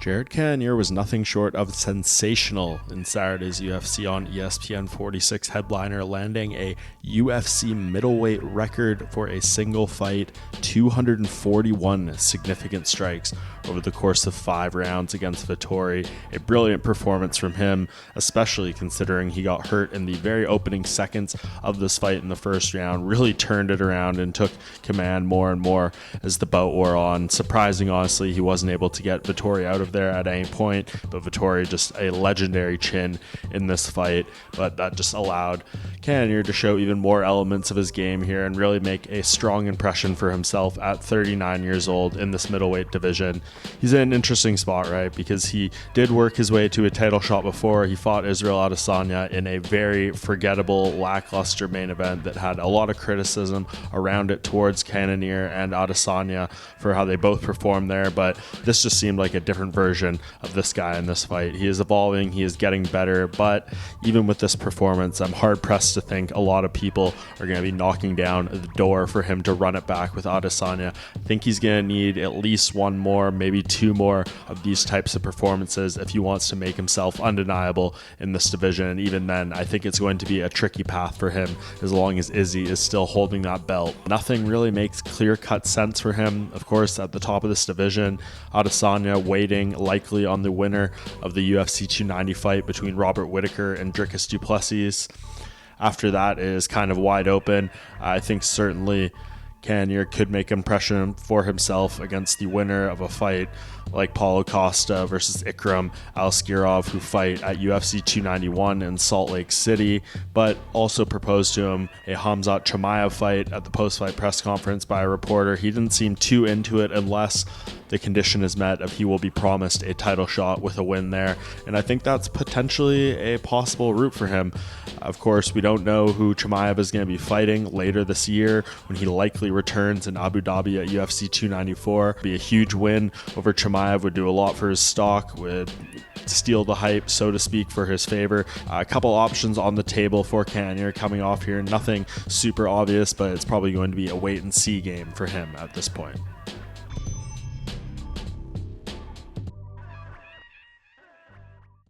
Jared Cannonier was nothing short of sensational in Saturday's UFC on ESPN 46 headliner, landing a UFC middleweight record for a single fight, 241 significant strikes over the course of 5 rounds against Vettori. A brilliant performance from him, especially considering he got hurt in the very opening seconds of this fight in the first round, really turned it around and took command more and more as the bout wore on. Surprising, honestly, he wasn't able to get Vettori out of there at any point, but Vettori just a legendary chin in this fight, but that just allowed Cannonier to show even more elements of his game here and really make a strong impression for himself at 39 years old in this middleweight division. He's in an interesting spot, right? Because he did work his way to a title shot before. He fought Israel Adesanya in a very forgettable, lackluster main event that had a lot of criticism around it towards Cannonier and Adesanya for how they both performed there, but this just seemed like a different version of this guy in this fight. He is evolving, he is getting better, but even with this performance, I'm hard-pressed to think a lot of people are going to be knocking down the door for him to run it back with Adesanya. I think he's going to need at least one more, maybe 2 more of these types of performances if he wants to make himself undeniable in this division, and even then, I think it's going to be a tricky path for him as long as Izzy is still holding that belt. Nothing really makes clear-cut sense for him. Of course, at the top of this division, Adesanya waiting likely on the winner of the UFC 290 fight between Robert Whittaker and Dricus du Plessis. After that, it is kind of wide open. I think certainly Cannonier could make impression for himself against the winner of a fight like Paulo Costa versus Ikram Aliskerov, who fight at UFC 291 in Salt Lake City, but also proposed to him a Khamzat Chimaev fight at the post-fight press conference by a reporter. He didn't seem too into it unless the condition is met of he will be promised a title shot with a win there, and I think that's potentially a possible route for him. Of course, we don't know who Chimaev is going to be fighting later this year when he likely returns in Abu Dhabi at UFC 294. Be a huge win over Chimaev, would do a lot for his stock, would steal the hype, so to speak, for his favor. A couple options on the table for Cannonier coming off here. Nothing super obvious, but it's probably going to be a wait and see game for him at this point.